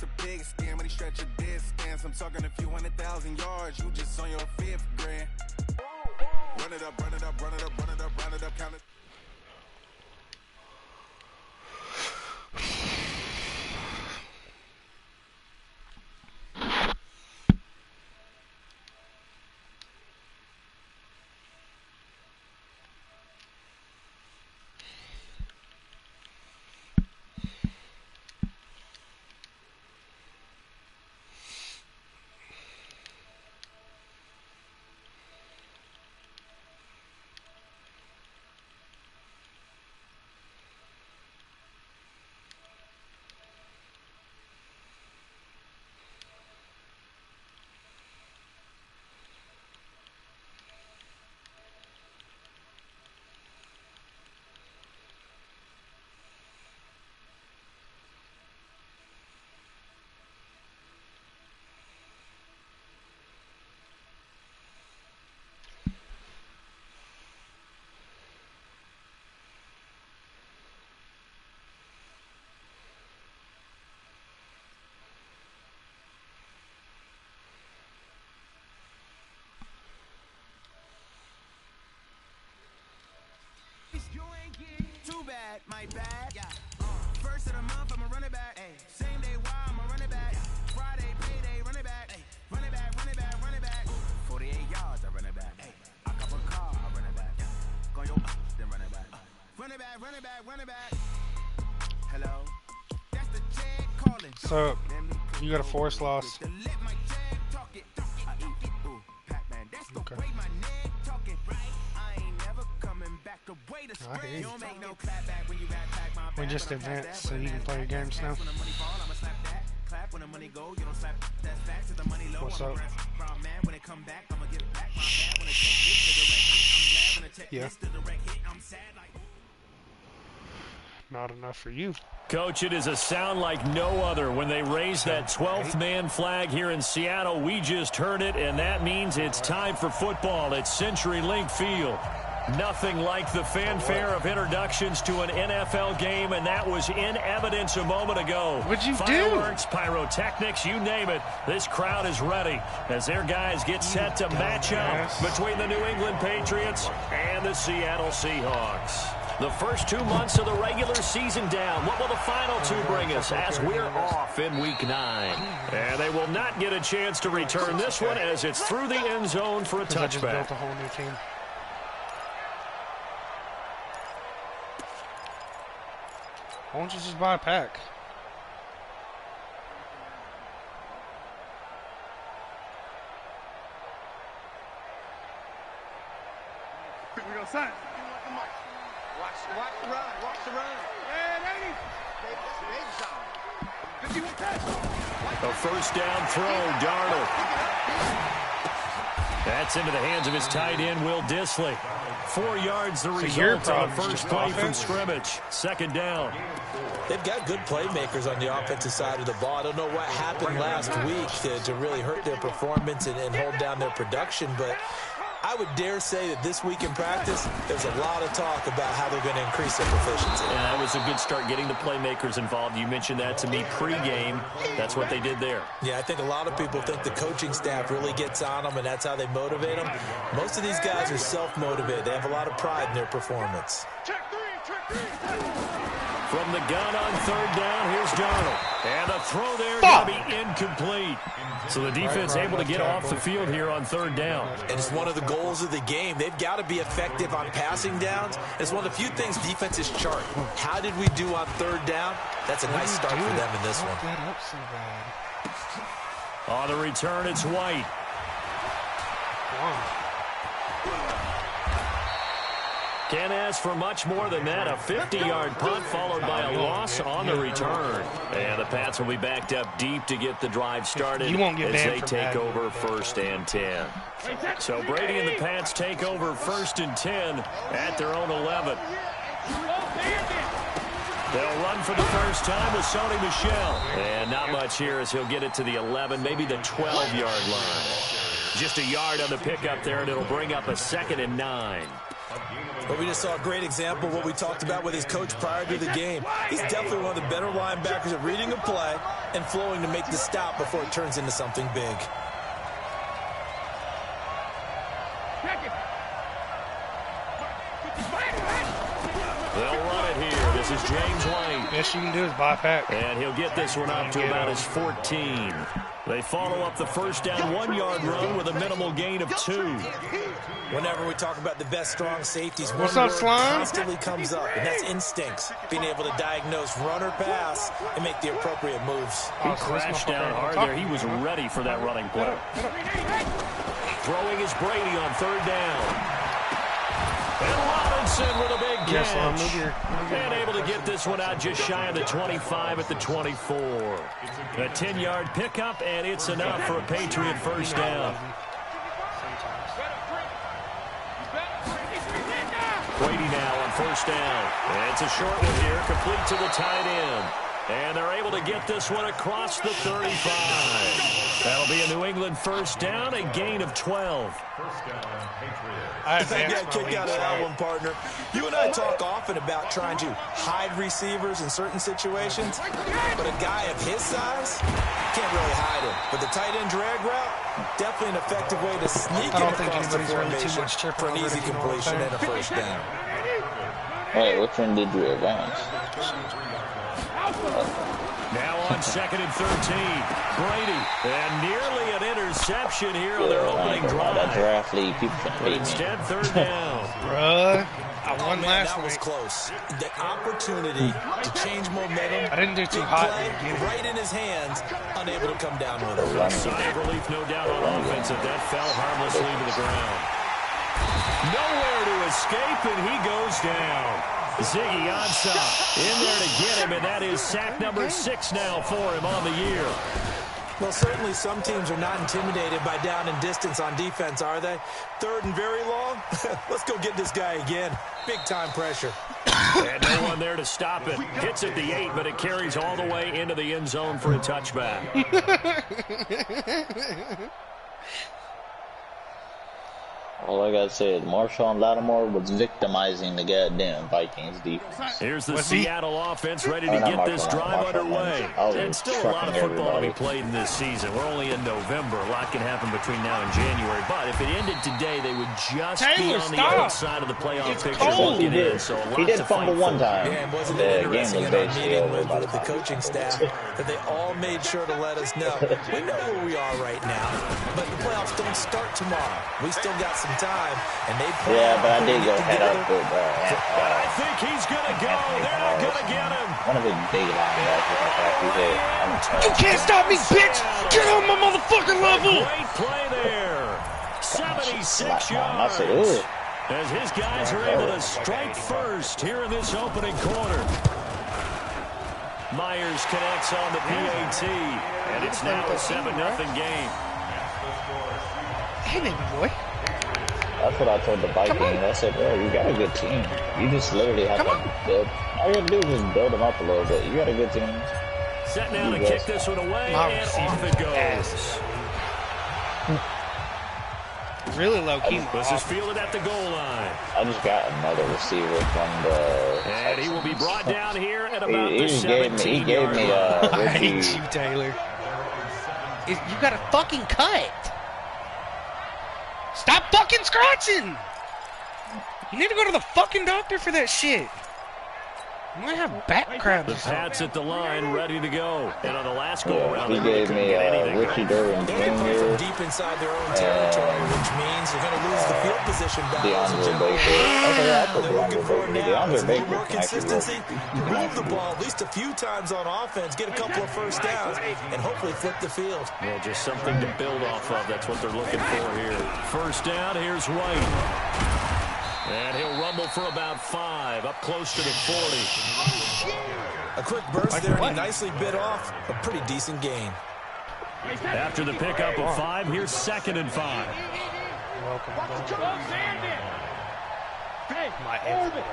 a pig skin when he stretch a distance. I'm talking a few 100,000 yards. You just on your 5th grand. Run it up, run it up, run it up, run it up, run it up, count it. Too bad, my bad. Yeah. First of the month, I'm a running back. Ay. Same day, why I'm a running back. Friday, payday, running back. Ay. Running back, running back, running back. 48 yards, I run it back. Ay. I cover a car, I run it back. Yeah. Go yo, then run it back. Running back, running back, running back. Hello. That's the check calling. So, you got a force loss. Okay. I hear you. We just advanced, so you can play your games now. What's up? Yeah. Not enough for you. Coach, it is a sound like no other when they raise that 12th man flag here in Seattle. We just heard it, and that means it's time for football at CenturyLink Field. Nothing like the fanfare of introductions to an NFL game, and that was in evidence a moment ago. What'd you do? Fireworks, pyrotechnics, you name it. This crowd is ready as their guys get set to match up between the New England Patriots and the Seattle Seahawks. The first 2 months of the regular season down. What will the final 2 bring us as we're off in Week 9? And they will not get a chance to return this one as it's through the end zone for a touchback. I just built a whole new team. Why don't you just buy a pack? We go sign. Watch the run. Watch the run. Hey, 80. A first down throw, Darnold. That's into the hands of his tight end, Will Dissly. 4 yards the result on the first play from scrimmage. Second down. They've got good playmakers on the offensive side of the ball. I don't know what happened last week to really hurt their performance and hold down their production, but I would dare say that this week in practice, there's a lot of talk about how they're going to increase their proficiency. And that was a good start getting the playmakers involved. You mentioned that to me pregame. That's what they did there. Yeah, I think a lot of people think the coaching staff really gets on them, and that's how they motivate them. Most of these guys are self-motivated. They have a lot of pride in their performance. From the gun on third down, here's Darnold. And a throw there going to be incomplete. So the defense able to get off the field here on third down. And it's one of the goals of the game. They've got to be effective on passing downs. It's one of the few things defenses chart. How did we do on third down? That's a nice start for them in this one. On the return, it's White. Can't ask for much more than that. A 50-yard punt followed by a loss on the return. And the Pats will be backed up deep to get the drive started as they take over 1st and 10. So Brady and the Pats take over 1st and 10 at their own 11. They'll run for the first time with Sony Michel. And not much here as he'll get it to the 11, maybe the 12-yard line. Just a yard on the pickup there, and it'll bring up a 2nd and 9. Well, we just saw a great example of what we talked about with his coach prior to the game. He's definitely one of the better linebackers at reading a play and flowing to make the stop before it turns into something big. They'll run it here. This is James White. Best you can do is buy a pack. And he'll get this one up to about his 14. They follow up the first down 1-yard run with a minimal gain of 2. Whenever we talk about the best strong safeties, What's one up, word Slime? constantly comes up, and that's instincts. Being able to diagnose run or pass and make the appropriate moves. He crashed down hard there. He was ready for that running play. Throwing is Brady on 3rd down. And Robinson with a big catch. Yes, move here. And able to get this one out just shy of the 25 at the 24. A 10-yard pickup, and it's enough for a Patriot first down. Brady now on 1st down. And it's a short one here, complete to the tight end. And they're able to get this one across the 35. That'll be a New England first down, a gain of 12. I got a kick out of that one, partner. You and I talk often about trying to hide receivers in certain situations, but a guy of his size can't really hide him. But the tight end drag route, definitely an effective way to sneak in across the formation for an easy completion and a first down. Hey, which one did you advance? Now on 2nd and 13, Brady, and nearly an interception here on their opening drive. That draft league, people can hate me. Instead, 3rd down. Bruh, I won last That was week. close. The opportunity to change momentum. I didn't do too big hot play, in the beginning. right in his hands, unable to come down with it. Sigh of relief, no doubt, on offense, that that fell harmlessly to the ground. Nowhere to escape, and he goes down. Ziggy Ansah in there to get him, and that is sack number 6 now for him on the year. Well, certainly some teams are not intimidated by down and distance on defense, are they? 3rd and very long? Let's go get this guy again. Big-time pressure. And no one there to stop it. Hits at the 8, but it carries all the way into the end zone for a touchback. All I gotta say is Marshawn Lattimore was victimizing the goddamn Vikings defense. Here's the Seattle offense ready to get this drive underway. And still a lot of football to be played in this season. We're only in November. A lot can happen between now and January. But if it ended today, they would just be on the outside of the playoff picture looking in. So He did fumble one time. Yeah, and wasn't The it game interesting was in our basically meeting over by the with the time. coaching staff that they all made sure to let us know. We know where we are right now, but the playoffs don't start tomorrow. We still got some time, and they plan Yeah, but I on did putting go it head up together. with But I think he's going to go. They're not going to get him. one of his big linebackers. You can't stop me, bitch! Get on my motherfucking level! Great play there. 76 I said, yards. ooh. As his guys are able to strike first here in this opening quarter. Myers connects on the PAT, and it's now a 7-0 game. Hey, baby boy. That's what I told the Vikings. I said, bro, you got a good team. You just literally have to build. All you have to do is just build them up a little bit. You got a good team. Set now to kick this one away, My and off it goes. Really low key. This is fielded at the goal line. I just got another receiver from the. And he will be brought down here at about He the just gave me. He 17-yard gave me line. I hate Richie. you, Taylor. You got a fucking cut. Stop fucking scratching. You need to go to the fucking doctor for that shit. You might have back cramps. The Pats at the line, ready to go. And on the last go Yeah, around, he they really gave couldn't me get anything Richie going. Durbin They're going to play from Jr., deep inside their own territory, which means they're going to lose the field position battles. DeAndre and Baker. Okay, I put they're looking for DeAndre now Baker. is a little DeAndre more Baker can actually consistency, work. move the ball at least a few times on offense, get a couple of first downs, and hopefully flip the field. Well, just something to build off of. That's what they're looking for here. First down, here's White. And he'll rumble for about 5, up close to the 40. A quick burst there, and he nicely bit off a pretty decent gain. After the pickup of 5, here's 2nd and 5. Welcome. My everyday.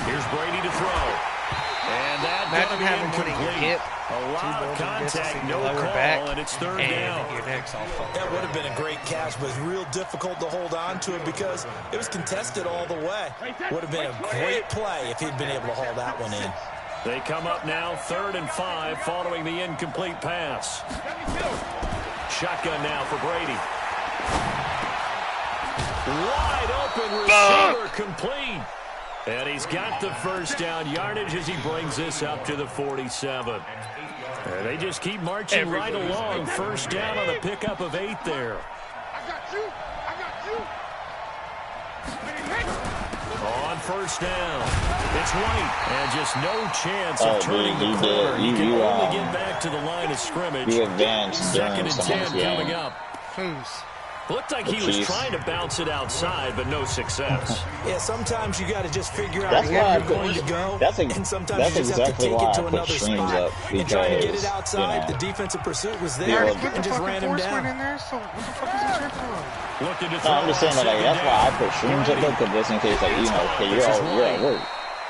Here's Brady to throw. And that Imagine gonna be having one in your incomplete. hip, A lot of contact, no lower call, back, and it's third and down. your neck's all fucked That up. would have been a great catch, but it's real difficult to hold on to it because it was contested all the way. Would have been a great play if he'd been able to haul that one in. They come up now 3rd and 5 following the incomplete pass. Shotgun now for Brady. Wide open receiver complete. And he's got the first down yardage as he brings this up to the 47. And they just keep marching right along. First down on a pickup of 8 there. I got you. I got you. On first down, it's White, and just no chance of turning the you corner. did. He can You, only get back to the line of scrimmage. You advanced during 2nd and 10 someone's coming game. up. Who's? Looked like he was trying to bounce it outside, but no success. Yeah, sometimes you got to just figure out That's where why I you're going to go, and sometimes you just have to exactly take why it to I put another streams spot. up, And trying to get because, it outside, you know, the defensive pursuit was Yeah, there well, Put the and just fucking ran him force one down. in there, so what the fuck is this here for? Looking to No, throw I'm just saying on that, like, second that's why I down. put streams up there, because just in case, like, you know, okay, you're at work,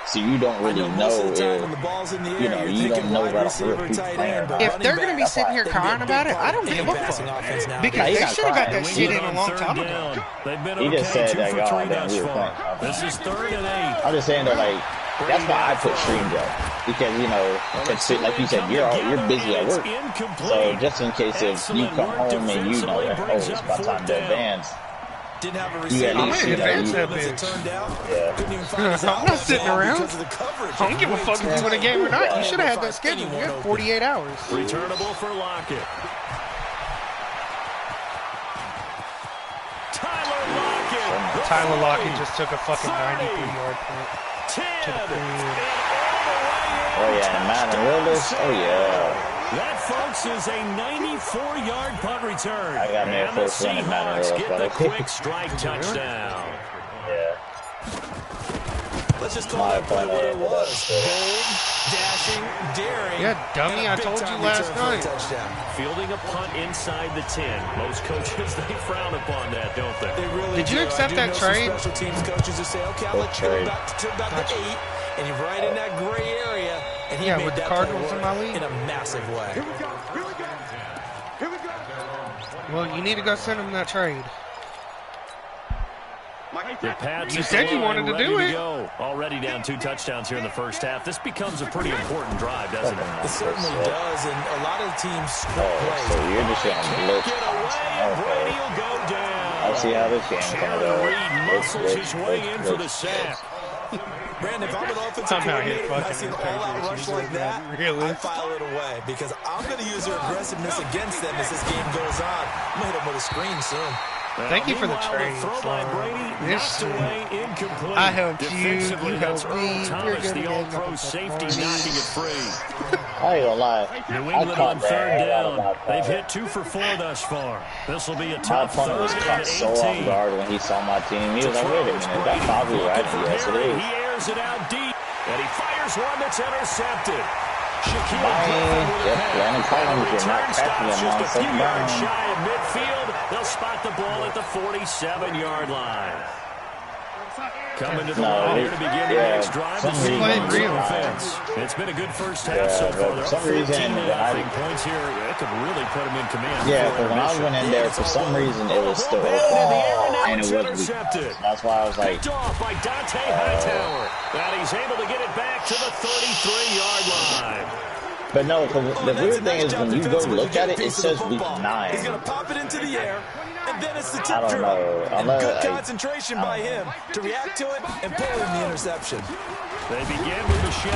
so you don't I really know know most of the time if, when the ball's in the you air, know, you're you don't thinking know wide right off the rip receiver, who's tight playing end, but right. If they're going to be sitting here they can be a crying big about it, part I don't in give the a passing fuck. offense nowadays. Because He's they not should have got crying. that shit in a On long third time ago. down. They've been He just okay, said 2 that, for y'all, 3 that thus we were far. playing. This is 3rd and 8. I'm just saying that, like, that's why I put streams up, because, you know, it's, like you said, you're busy at work, so just in case if you come home and you know that, oh, it's about time to advance, Didn't have a you receiver. at least, you know, advance you, that As it bitch. turned out, yeah. couldn't even find his I'm not sitting around. because of the coverage. I don't give a fuck if you win a game or not. You should have had that scheduled. You had 48 hours. Returnable for Lockett. Tyler Lockett just took a fucking 93-yard point. 10. Oh yeah, and Madden Willis, oh yeah. That, folks, is a 94-yard punt return. I got me a and the first win in Madden Seahawks Willis, get the but quick strike touchdown. Yeah. Let's just call that play what it was. Bold, dashing, daring. Yeah, dummy, I told you last night. Fielding a punt inside the 10. Most coaches, they frown upon that, don't they? They really Did you do. accept I do that know trade? some special teams coaches who say, okay, I'll let you go back to about the 8, and you're right in that gray area. And he made with the that Cardinals play in my work league. in a massive way. Here we go. Here we go. Here we go. Well, you need to go send him that trade. The Pats You said you wanted to do it. Go. Already down 2 touchdowns here in the first half. This becomes a pretty important drive, doesn't it? It certainly does, and a lot of teams script plays. So you're just gonna blitz. Get away, and Brady will go down. I'll see how this game's gonna go. Reed muscles his way in for the sack. Brandon, if I'm an offensive I'm out here coordinator and I fucking see an with all-out Patriots. rush like that, Really? I file it away because I'm going to use their aggressiveness against them as this game goes on. I'm going to hit them with a screen soon. Thank you for the Meanwhile, trade. throw by Brady, This- knocked away, incomplete. I helped you, Defensively, you that's helped Earl me. We're Thomas, gonna the get all-pro nothing but safety, money. knocking it free. I ain't gonna lie. New I England caught on that 3rd hell down. out of my They've phone. hit 2 for 4 thus far. This will be a My tough opponent was 3rd caught and so off 18. guard when he saw my team. He was like, wait a minute, that's probably right. Yes, it is. He airs it out deep, and he fires one that's intercepted. Shaquille Mine, Griffin with a yes, pass. Brandon Collins, you're not Return catching stops him on just a few second yards down. shy of midfield. They'll spot the ball at the 47-yard line. Coming to the line here to begin the next drive. The Seahawks offense. It's been a good first half so far. They're for some up 14 reason, when nothing points here. That could really put them in command. Yeah, before but when I intermission. went in there, for some reason, it was still Ball in the air, open, now and it it's was weak. intercepted. That's why I was like, Picked off by Dante Hightower. And he's able to get it back to the 33-yard line. but no, the weird thing is when you go look at it, it says week 9. He's going to pop it into the air, and then it's the I tip don't drill. know. And Unless, good concentration by him to react to it and pull in the interception. They begin with Michelle.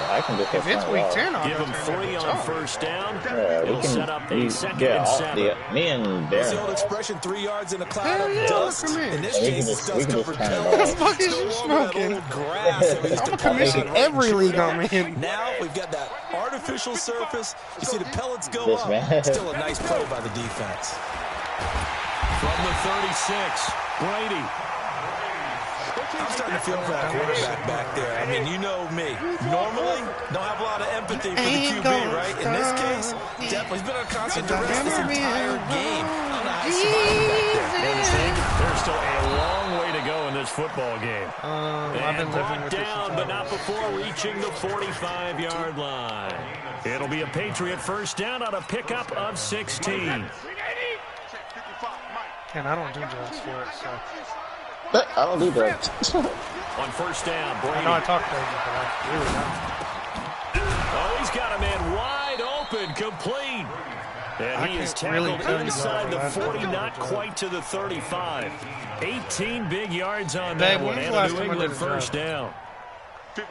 I can just If it's week 10, I'll Give go them turn 3 that on bitch off. first down. Yeah, we It'll can. set up a second Yeah, and 7. me and What's the old Darren. expression, 3 yards in a cloud Hell of yeah, dust? look at me. In this We can case, just- it's we can just dust-covered turn it pebbles. off. What the fuck is No you longer that smoking? old grass that we used I'm to a play commission on. every league I'm in. Now we've got that artificial surface. You see the pellets go This up. man. Still a nice play by the defense. From the 36, Brady. I'm starting to feel for that quarterback back there. I mean, you know me. Normally, don't have a lot of empathy for the QB, right? In this case, definitely. He's been on constant duress this entire game. I don't know how he survived back there. There's still a long way to go in this this football game. I've been living with down, but not before reaching the 45-yard line. It'll be a Patriot first down on a pickup of 16. And I don't do drugs for it, so. I don't do drugs. On first down, Brady. I know I talk crazy, but I really don't. Oh, he's got a man wide open, complete. And he is tackled inside the 40, not quite to the 35. 18 big yards on that one, and a New England first down.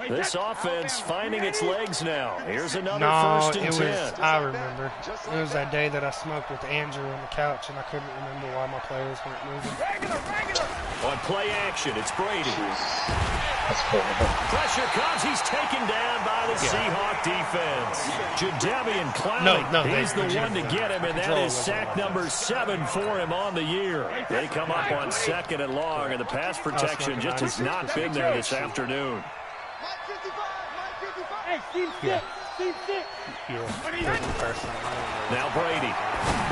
This offense finding its legs now. Here's another first and 10. I remember. It was that day that I smoked with Andrew on the couch, and I couldn't remember why my players weren't moving. On play action, it's Brady. That's cool. Pressure comes. He's taken down by the Seahawk defense. Jadeveon Clowney, he's the one to get him, and that is sack number 7 for him on the year. They come up on 2nd and long, and the pass protection just has not been there this afternoon. Now Brady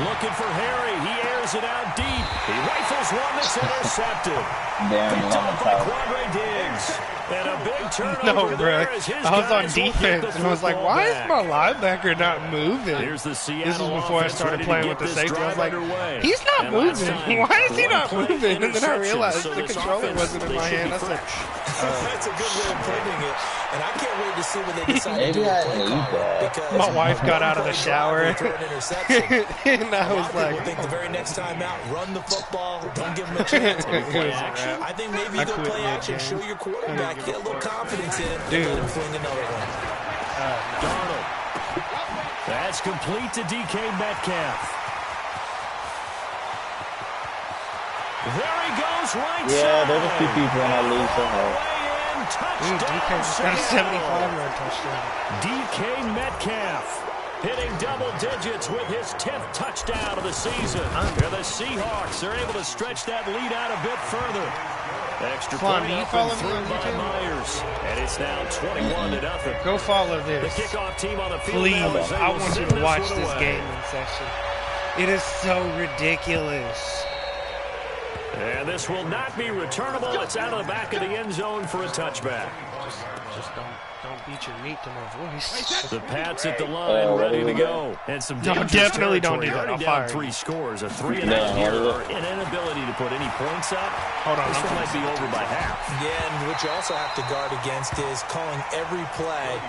looking for Harry. He airs it out deep. He rifles one that's intercepted. Picked off by Quandre Diggs. And a big turnover there as his I was on guys will defense, get the and I was like, why is my linebacker not moving? Here's the Seattle this is before I started playing with the safety. I was like, he's not moving. Why is he not moving? And then I realized the controller wasn't in my hand. I said, that's a good way of putting it. And I can't wait to see what they decide to do with play calling. My wife got out of the shower, and I was like, I think the very next time out, run the football, don't give him a chance. I think maybe you go play action, show your quarterback, get a little confidence in, and let him fling another one. Darnold. That's complete to DK Metcalf. There he goes, right side. Yeah, there's a few people in that league somehow. dude, DK just got a 75-yard touchdown. DK Metcalf hitting double digits with his 10th touchdown of the season. And the Seahawks are able to stretch that lead out a bit further. Extra point up and through by Myers. And it's now 21-0. Go follow this. The kickoff team on the field. Please, I want you to watch this game in session. It is so ridiculous. And this will not be returnable. It's out of the back of the end zone for a touchback. Just don't beat your meat to my voice. The Pats at the line, ready to go. And some definitely don't do that. Already down 3 scores, a 3-and-out error, an inability to put any points up. Hold on, this one might be over by half. Yeah, and what you also have to guard against is calling every play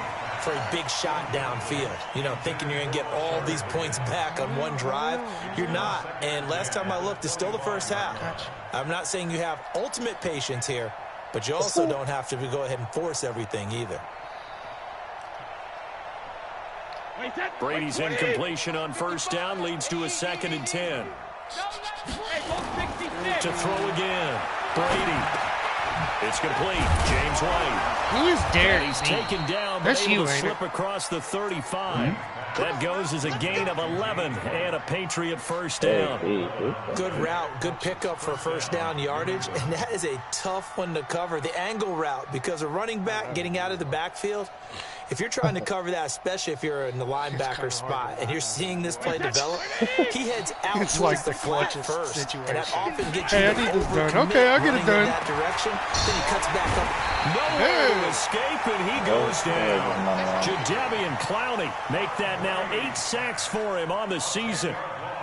for a big shot downfield. You know, thinking you're going to get all these points back on one drive. You're not. And last time I looked, it's still the first half. I'm not saying you have ultimate patience here, but you also don't have to go ahead and force everything either. Brady's incompletion on first down leads to a 2nd and 10. To throw again. Brady. It's complete. James White. Who is Derek? He's taken down, but able to slip across the 35. That goes as a gain of 11 and a Patriot first down. Good route, good pickup for first down yardage, and that is a tough one to cover. The angle route, because a running back getting out of the backfield, if you're trying to cover that, especially if you're in the linebacker spot and you're seeing this play develop, he heads out towards the flat first, and that often gets you Okay, I'll get it done. In that direction, then he cuts back up. Nowhere to escape, and he goes down. Jadeveon Clowney make that now 8 sacks for him on the season.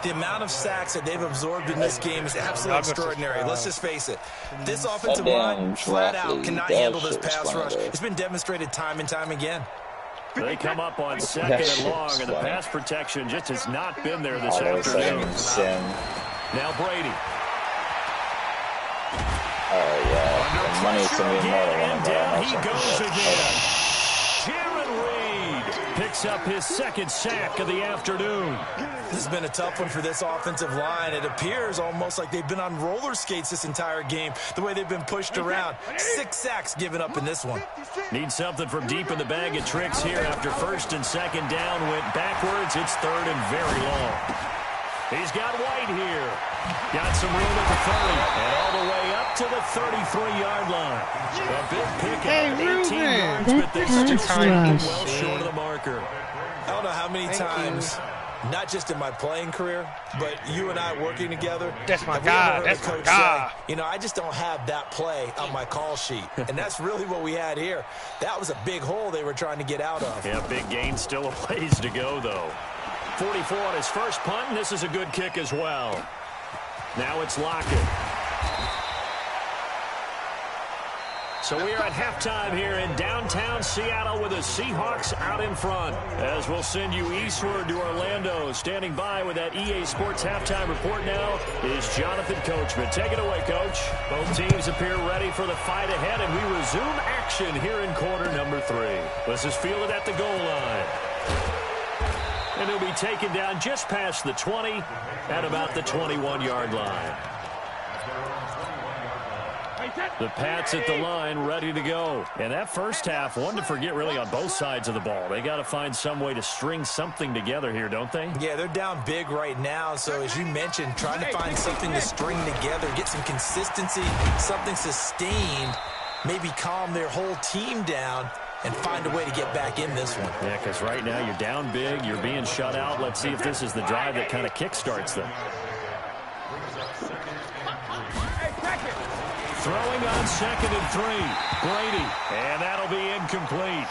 The amount of sacks that they've absorbed in this game is absolutely extraordinary. Let's just face it. This offensive line, flat out, cannot handle this pass rush. It's been demonstrated time and time again. They come up on 2nd and long, and the pass protection just has not been there this afternoon. Now Brady. Oh, yeah. The money's going to be more than and down he goes again. Jaron Reed picks up his 2nd sack of the afternoon. This has been a tough one for this offensive line. It appears almost like they've been on roller skates this entire game, the way they've been pushed around. 6 sacks given up in this one. Need something from deep in the bag of tricks here after 1st and 2nd down went backwards. It's 3rd and very long. He's got White here. Got some room at the 30 and all the way up to the 33-yard line. A big pick at 18 yards, but they still well short of the marker. I don't know how many times not just in my playing career, but you and I working together. That's my guy. That's my guy. Say, you know, I just don't have that play on my call sheet. And that's really what we had here. That was a big hole they were trying to get out of. Yeah, big gain, still a ways to go, though. 44 on his first punt, and this is a good kick as well. Now it's Lockett. So we are at halftime here in downtown Seattle with the Seahawks out in front. As we'll send you eastward to Orlando. Standing by with that EA Sports halftime report now is Jonathan Coachman. Take it away, Coach. Both teams appear ready for the fight ahead, and we resume action here in quarter number 3. This is fielded at the goal line. And he'll be taken down just past the 20 at about the 21-yard line. The Pats at the line, ready to go. And that first half, one to forget really on both sides of the ball. They got to find some way to string something together here, don't they? Yeah, they're down big right now. So as you mentioned, trying to find something to string together, get some consistency, something sustained, maybe calm their whole team down and find a way to get back in this one. Yeah, because right now you're down big, you're being shut out. Let's see if this is the drive that kind of kickstarts them. Throwing on 2nd and 3. Brady. And that'll be incomplete.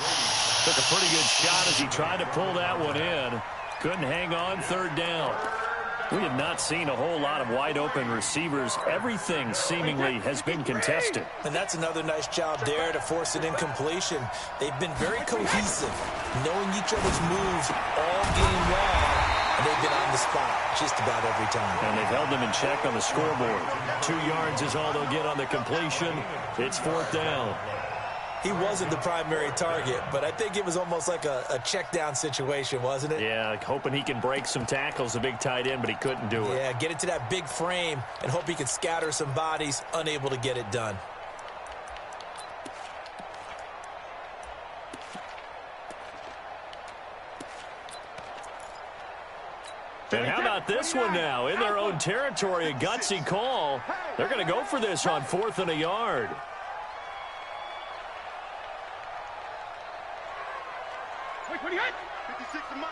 Took a pretty good shot as he tried to pull that one in. Couldn't hang on 3rd down. We have not seen a whole lot of wide-open receivers. Everything seemingly has been contested. And that's another nice job there to force an incompletion. They've been very cohesive, knowing each other's moves all game long, and they've been on the spot just about every time. And they've held them in check on the scoreboard. 2 yards is all they'll get on the completion. It's 4th down. He wasn't the primary target, but I think it was almost like a check down situation, wasn't it? Yeah, like hoping he can break some tackles, a big tight end, but he couldn't do it. Yeah, get it to that big frame and hope he can scatter some bodies, unable to get it done. And how about this one now? In their own territory, a gutsy call. They're going to go for this on 4th and a yard. Wait, 28. 56 is Mike.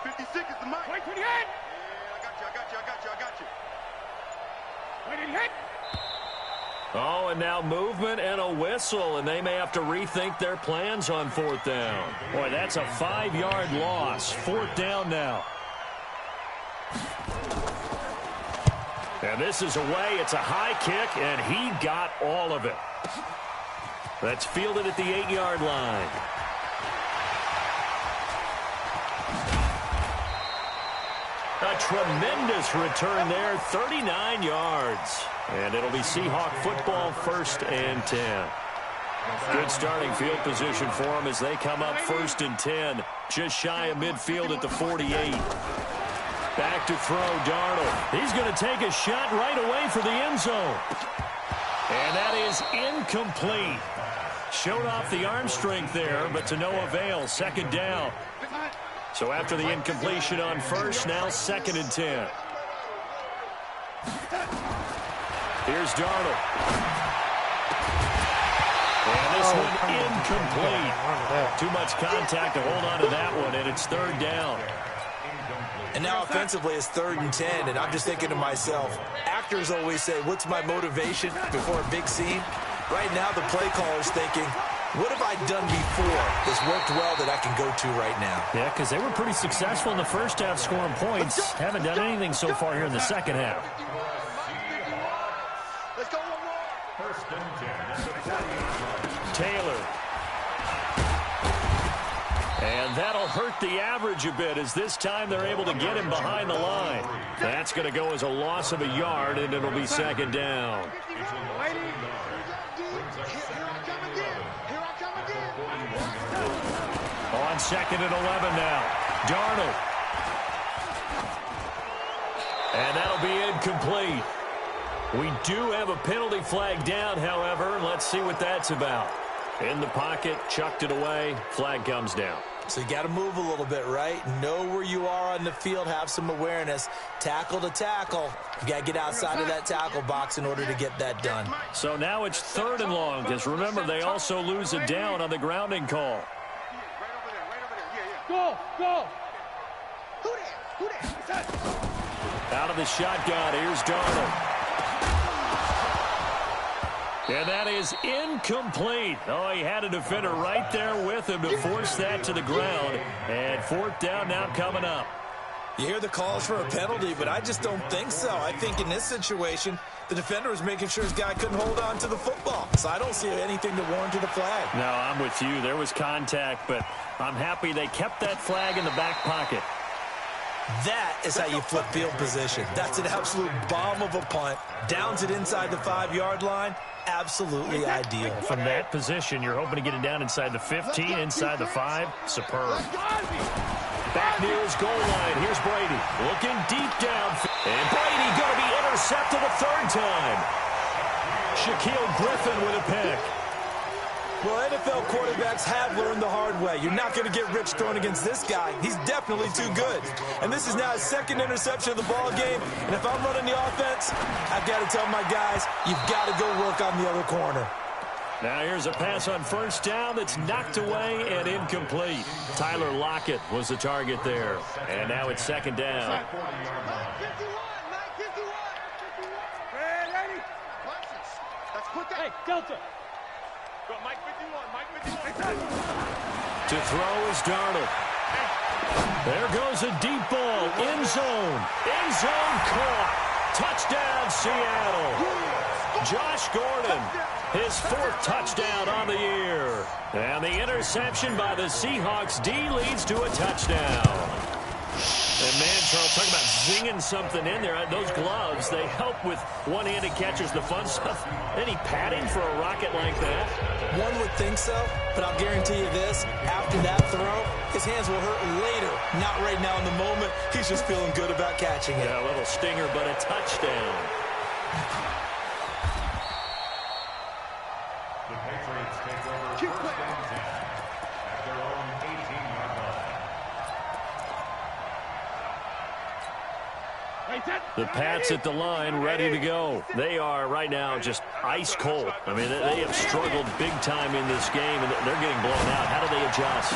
56 is the Mike. Wait, 28. Yeah, I got you. Wait, 88. Oh, and now movement and a whistle, and they may have to rethink their plans on 4th down. Boy, that's a 5-yard loss. 4th down now. And this is away. It's a high kick, and he got all of it. That's fielded at the 8-yard line. A tremendous return there, 39 yards. And it'll be Seahawk football, 1st and 10. Good starting field position for them as they come up 1st and 10. Just shy of midfield at the 48. Back to throw, Darnold. He's going to take a shot right away for the end zone. And that is incomplete. Showed off the arm strength there, but to no avail. 2nd down. So after the incompletion on 1st, now 2nd and 10. Here's Darnold. And this one incomplete. Too much contact to hold on to that one, and it's 3rd down. And now offensively it's 3rd and 10, and I'm just thinking to myself, actors always say, what's my motivation before a big scene? Right now the play caller's thinking, what have I done before that's worked well that I can go to right now? Yeah, because they were pretty successful in the first half scoring points. Haven't done anything so far here in the second half. Let's go one more. 1st and 10. Taylor. And that'll hurt the average a bit as this time they're able to get him behind the line. That's going to go as a loss of a yard, and it'll be 2nd down. On 2nd and 11 now. Darnold. And that'll be incomplete. We do have a penalty flag down, however. Let's see what that's about. In the pocket, chucked it away. Flag comes down. So you got to move a little bit, right? Know where you are on the field, have some awareness. Tackle to tackle. You got to get outside of that tackle box in order to get that done. So now it's 3rd and long, because remember, they also lose a down on the grounding call. Go, go. Out of the shotgun, here's Darnold. And that is incomplete. Oh, he had a defender right there with him to force that to the ground. And fourth down now coming up. You hear the calls for a penalty, but I just don't think so. I think in this situation, the defender was making sure his guy couldn't hold on to the football. So I don't see anything to warrant the flag. No, I'm with you. There was contact, but I'm happy they kept that flag in the back pocket. That is how you flip field position. That's an absolute bomb of a punt. Downs it inside the 5-yard line. Absolutely ideal. From that position, you're hoping to get it down inside the 15, inside the 5. Superb. Back near his goal line. Here's Brady. Looking deep down. And Brady going to be intercepted a third time. Shaquille Griffin with a pick. Well, NFL quarterbacks have learned the hard way. You're not going to get rich throwing against this guy. He's definitely too good. And this is now his second interception of the ball game. And if I'm running the offense, I've got to tell my guys, you've got to go work on the other corner. Now here's a pass on first down that's knocked away and incomplete. Tyler Lockett was the target there. And now it's second down. Hey, Delta. Mike 51. To throw is Darnold. There goes a deep ball. End zone. End zone caught. Touchdown, Seattle. Josh Gordon, his 4th touchdown on the year. And the interception by the Seahawks D leads to a touchdown. And, man, Charles, talking about zinging something in there. Those gloves, they help with one-handed catchers, the fun stuff. Any padding for a rocket like that? One would think so, but I'll guarantee you this. After that throw, his hands will hurt later. Not right now in the moment. He's just feeling good about catching it. Yeah, a little stinger, but a touchdown. The Patriots take over first and 10 at their own 18-yard line. The Pats at the line, ready to go. They are right now just ice cold. I mean, they have struggled big time in this game, and they're getting blown out. How do they adjust?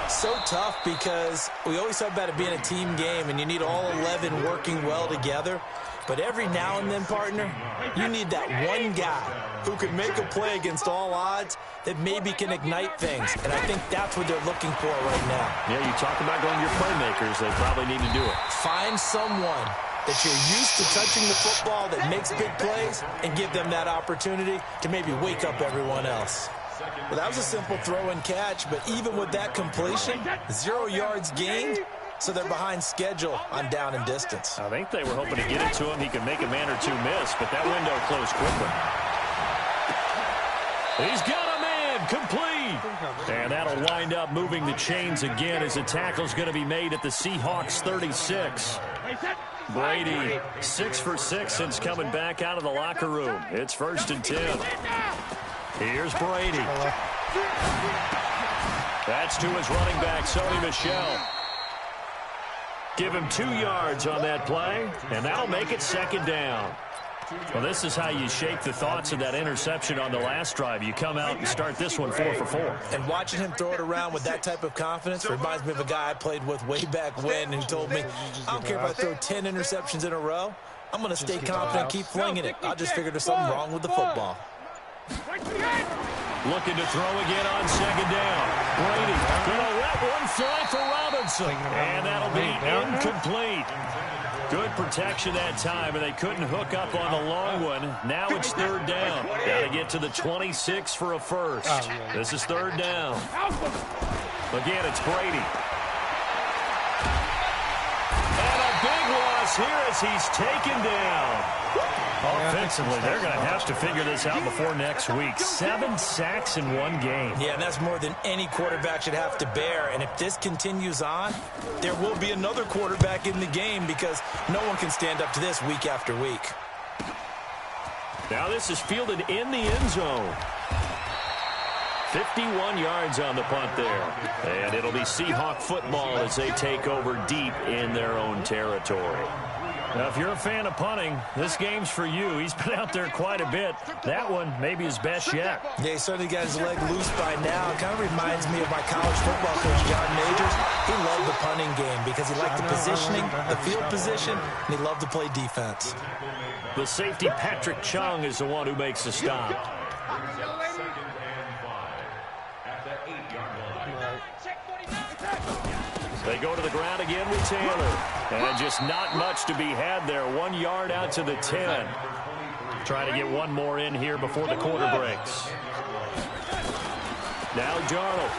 So tough because we always talk about it being a team game, and you need all 11 working well together. But every now and then, partner, you need that one guy who can make a play against all odds that maybe can ignite things. And I think that's what they're looking for right now. Yeah, you talk about going to your playmakers. They probably need to do it. Find someone that you're used to touching the football that makes big plays and give them that opportunity to maybe wake up everyone else. Well, that was a simple throw and catch, but even with that completion, 0 yards gained, so they're behind schedule on down and distance. I think they were hoping to get it to him. He could make a man or two miss, but that window closed quickly. He's got a man, complete. And that'll wind up moving the chains again as the tackle's going to be made at the Seahawks 36. Brady, 6 for 6 since coming back out of the locker room. It's 1st and 10. Here's Brady. That's to his running back, Sony Michel. Give him 2 yards on that play, and that'll make it 2nd down. Well, this is how you shape the thoughts of that interception on the last drive. You come out and start this one 4 for 4. And watching him throw it around with that type of confidence reminds me of a guy I played with way back when who told me, I don't care if I throw 10 interceptions in a row. I'm going to stay confident and keep flinging it. I just figured there's something wrong with the football. Looking to throw again on 2nd down. Brady gonna let one fly for Robinson. And that'll be incomplete. Good protection that time, and they couldn't hook up on the long one. Now it's 3rd down. Got to get to the 26 for a first. This is 3rd down. Again, it's Brady. And a big loss here as he's taken down. Offensively, they're going to have to figure this out before next week. 7 sacks in 1 game. Yeah, and that's more than any quarterback should have to bear. And if this continues on, there will be another quarterback in the game because no one can stand up to this week after week. Now this is fielded in the end zone. 51 yards on the punt there. And it'll be Seahawk football as they take over deep in their own territory. Now, if you're a fan of punting, this game's for you. He's been out there quite a bit. That one may be his best yet. Yeah, he certainly got his leg loose by now. It kind of reminds me of my college football coach, John Majors. He loved the punting game because he liked the positioning, the field position, and he loved to play defense. The safety, Patrick Chung, is the one who makes the stop. They go to the ground again with Taylor. And just not much to be had there. 1 yard out to the 10. Trying to get one more in here before the quarter breaks. Now Darnold.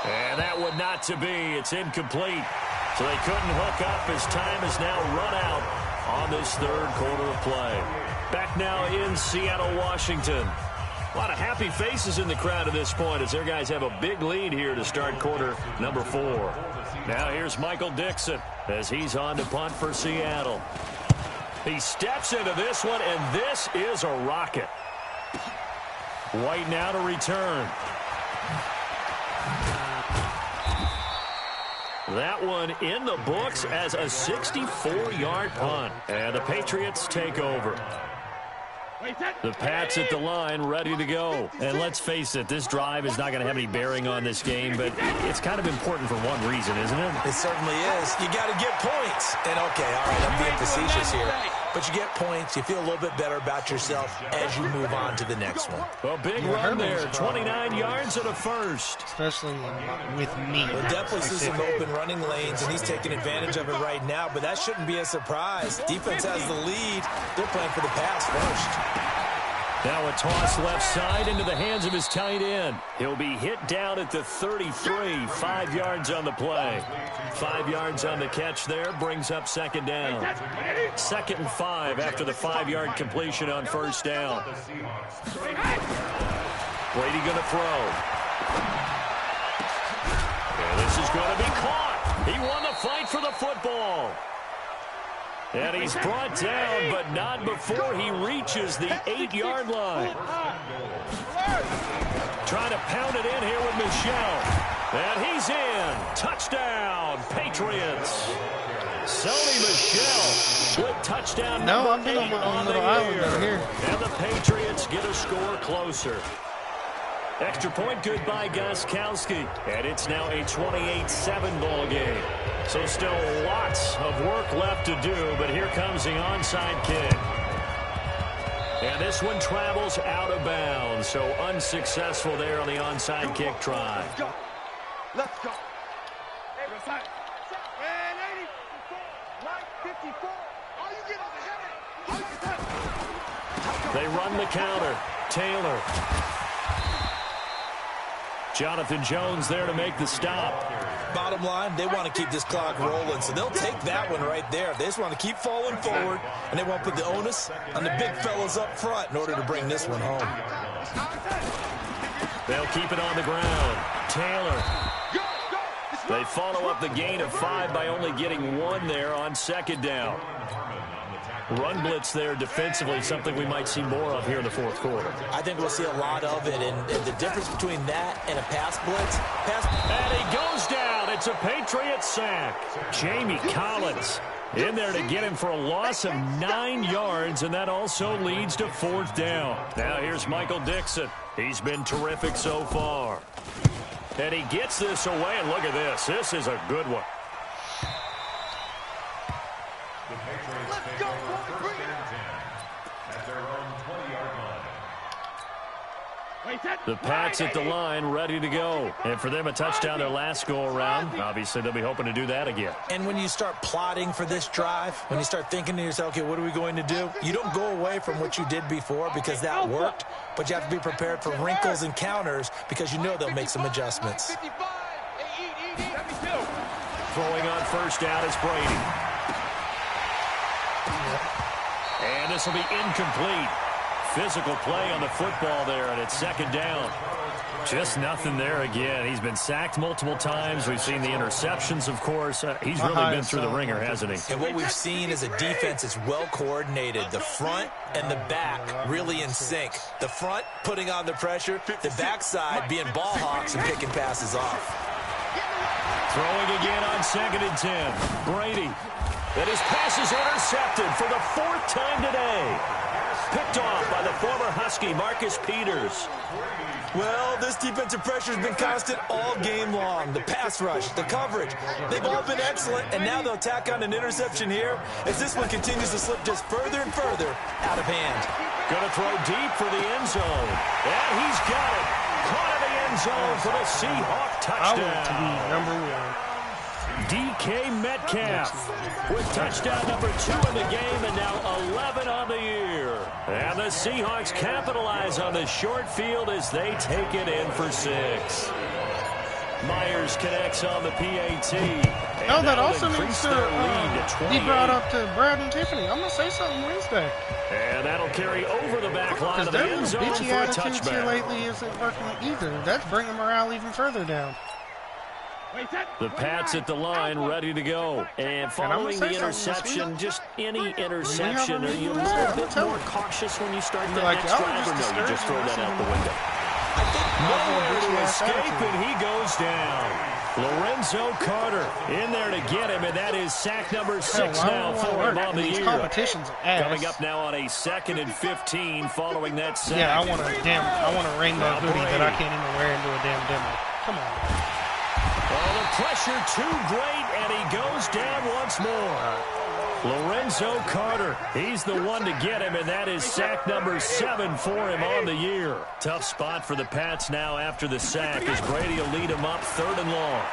And that one not to be. It's incomplete. So they couldn't hook up as time is now run out on this third quarter of play. Back now in Seattle, Washington. A lot of happy faces in the crowd at this point as their guys have a big lead here to start quarter number 4. Now here's Michael Dixon as he's on to punt for Seattle. He steps into this one, and this is a rocket. White now to return. That one in the books as a 64-yard punt. And the Patriots take over. The Pats at the line, ready to go. And let's face it, this drive is not going to have any bearing on this game, but it's kind of important for one reason, isn't it? It certainly is. You got to get points. And, okay, all right, I'm being facetious here. But you get points, you feel a little bit better about yourself as you move on to the next one. A big run there, 29 yards and a first. Especially with me. We'll definitely see some open running lanes, and he's taking advantage of it right now, but that shouldn't be a surprise. Defense has the lead. They're playing for the pass first. Now a toss left side into the hands of his tight end. He'll be hit down at the 33, 5 yards on the play. 5 yards on the catch there, brings up second down. 2nd and 5 after the 5-yard completion on first down. Brady going to throw. And this is going to be caught. He won the fight for the football. And he's brought down, but not before he reaches the 8-yard line. Trying to pound it in here with Michel. And he's in. Touchdown, Patriots. Sony Michel with touchdown number 8 on the year. And the Patriots get a score closer. Extra point good by Gostkowski. And it's now a 28-7 ball game. So still lots of work left to do, but here comes the onside kick. And this one travels out of bounds, so unsuccessful there on the onside kick try. Let's go. Let's go. They run the counter. Taylor. Jonathan Jones there to make the stop. Bottom line, they want to keep this clock rolling, so they'll take that one right there. They just want to keep falling forward, and they want to put the onus on the big fellas up front in order to bring this one home. They'll keep it on the ground. Taylor. They follow up the gain of 5 by only getting 1 there on second down. Run blitz there defensively, something we might see more of here in the fourth quarter. I think we'll see a lot of it, and the difference between that and a pass blitz. And he goes down. It's a Patriot sack. Jamie Collins in there to get him for a loss of 9 yards, and that also leads to 4th down. Now here's Michael Dixon. He's been terrific so far. And he gets this away, and look at this. This is a good one. The Pats at the line, ready to go. And for them, a touchdown their last go-around. Obviously, they'll be hoping to do that again. And when you start plotting for this drive, when you start thinking to yourself, okay, what are we going to do? You don't go away from what you did before because that worked, but you have to be prepared for wrinkles and counters because you know they'll make some adjustments. Throwing on first down is Brady. And this will be incomplete. Physical play on the football there, and it's second down. Just nothing there again. He's been sacked multiple times. We've seen the interceptions, of course. He's really been through the ringer, hasn't he? And what we've seen is a defense that's well coordinated. The front and the back really in sync. The front putting on the pressure, the backside being ball hawks and picking passes off. Throwing again on 2nd and 10. Brady. And his pass is intercepted for the 4th time today. Picked off by the former Husky, Marcus Peters. Well, this defensive pressure has been constant all game long. The pass rush, the coverage, they've all been excellent, and now they'll tack on an interception here as this one continues to slip just further and further out of hand. Going to throw deep for the end zone. And he's got it. Caught in the end zone for the Seahawk touchdown. I want to be number 1. DK Metcalf with touchdown number 2 in the game and now 11 on the year. And the Seahawks capitalize on the short field as they take it in for 6. Myers connects on the PAT. No, that also needs to be brought up to Brad and Tiffany. I'm going to say something Wednesday. And that'll carry over the back line of the end zone for a touchback. Here lately isn't working either. That's bringing morale even further down. The Pats at the line, ready to go. And following the interception, just any interception, are you a little bit more cautious when you start the next drive, or no, you just throw that out the window? Nowhere to escape, and he goes down. Lorenzo Carter in there to get him, and that is sack number 6 now for him on the year. Coming up now on a 2nd and 15 following that sack. Yeah, I want a rainbow hoodie that I can't even wear into a damn demo. Come on. Oh, the pressure too great, and he goes down once more. Lorenzo Carter, he's the one to get him, and that is sack number 7 for him on the year. Tough spot for the Pats now after the sack as Brady will lead him up 3rd and long.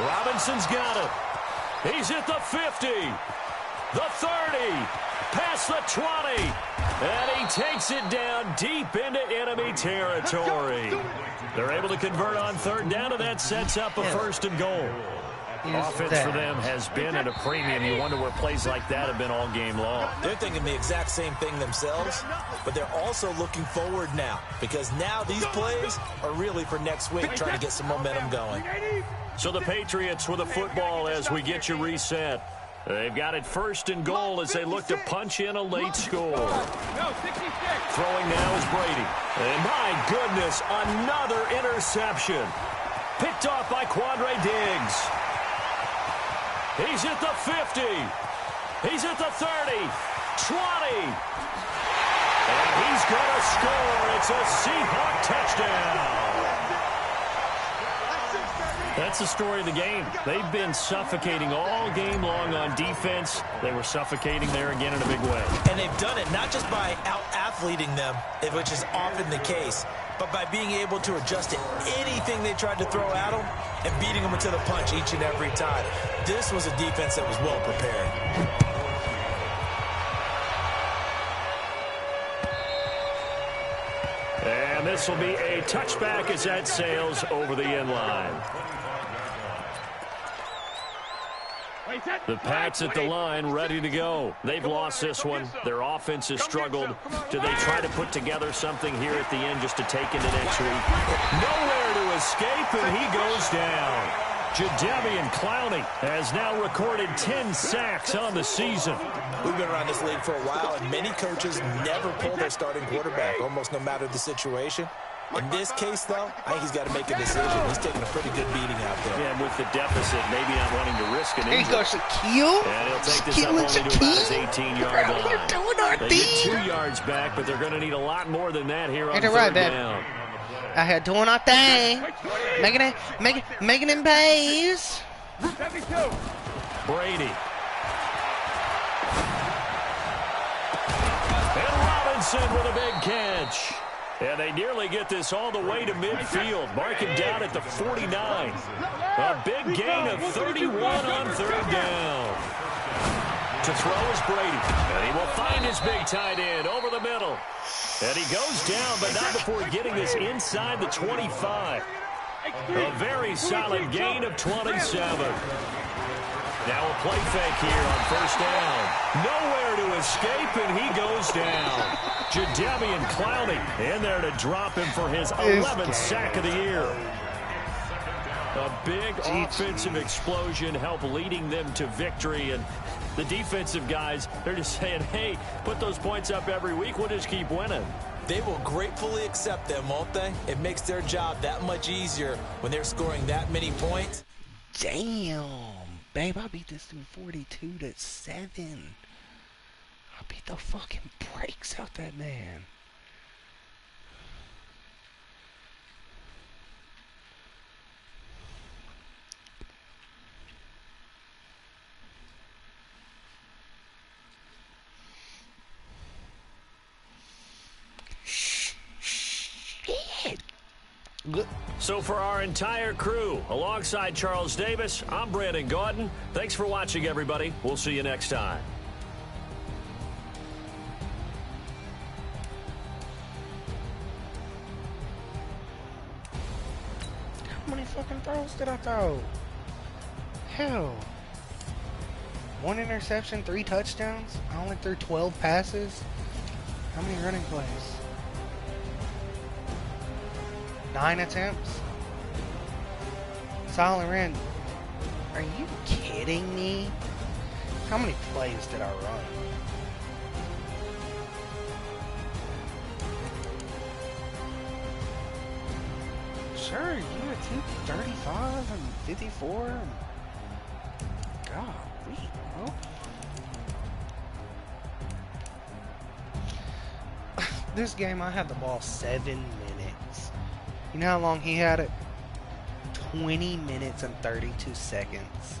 Robinson's got it. He's at the 50, the 30, past the 20, and he takes it down deep into enemy territory. They're able to convert on 3rd down, and that sets up a 1st and goal. Offense for them has been at a premium. You wonder where plays like that have been all game long. They're thinking the exact same thing themselves, but they're also looking forward now because now these plays are really for next week, trying to get some momentum going. So the Patriots with a football as we get you reset. They've got it 1st and goal as they look to punch in a late score. Throwing now is Brady. And my goodness, another interception. Picked off by Quandre Diggs. He's at the 50. He's at the 30. 20. And he's going to score. It's a Seahawk touchdown. That's the story of the game. They've been suffocating all game long on defense. They were suffocating there again in a big way. And they've done it not just by out-athleting them, which is often the case, but by being able to adjust to anything they tried to throw at them and beating them into the punch each and every time. This was a defense that was well prepared. And this will be a touchback as that sails over the end line. The Pats at the line, ready to go. They've lost this one. Their offense has struggled. Do they try to put together something here at the end just to take into next week? Nowhere to escape, and he goes down. Jadeveon Clowney has now recorded 10 sacks on the season. We've been around this league for a while, and many coaches never pull their starting quarterback, almost no matter the situation. In this case, though, I think he's got to make a decision. He's taking a pretty good beating out there. Yeah, and with the deficit, maybe not wanting to risk an injury. He goes Shaquille. And he'll take this up only to about his 18-yard line. We're doing our they thing. get 2 yards back, but they're going to need a lot more than that here on 3rd down. Out here doing our thing. Making them plays. Brady. And Robinson with a big catch. And they nearly get this all the way to midfield. Mark him down at the 49. A big gain of 31 on 3rd down. To throw is Brady. And he will find his big tight end over the middle. And he goes down, but not before getting this inside the 25. A very solid gain of 27. Now a play fake here on 1st down. Nowhere to escape, and he goes down. Jadeveon Clowney in there to drop him for his 11th sack of the year. A big offensive explosion helped leading them to victory, and the defensive guys, they're just saying, hey, put those points up every week, we'll just keep winning. They will gratefully accept them, won't they? It makes their job that much easier when they're scoring that many points. Damn, babe, I beat this dude 42-7. I beat the fucking brakes out that man. Shit. So for our entire crew, alongside Charles Davis, I'm Brandon Gaudin. Thanks for watching, everybody. We'll see you next time. How many fucking throws did I throw? Hell. 1 interception, 3 touchdowns. I only threw 12 passes. How many running plays? 9 attempts. Silent ran. Are you kidding me? How many plays did I run? Sure, you had 235 and 54 and golly, bro. This game I had the ball 7 minutes. You know how long he had it? 20 minutes and 32 seconds.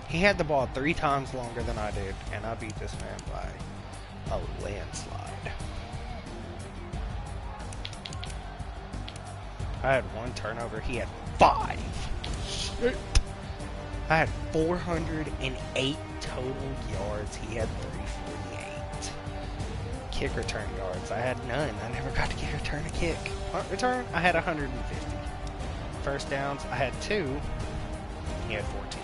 He had the ball 3 times longer than I did, and I beat this man by a landslide. I had 1 turnover. He had 5. Shit. I had 408 total yards. He had 348. Kick return yards. I had none. I never got to return a kick. Punt return, I had 150. First downs, I had 2. He had 14.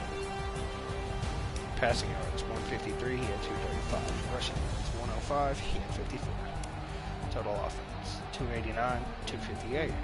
Passing yards, 153. He had 235. Rushing yards, 105. He had 54. Total offense, 289, 258.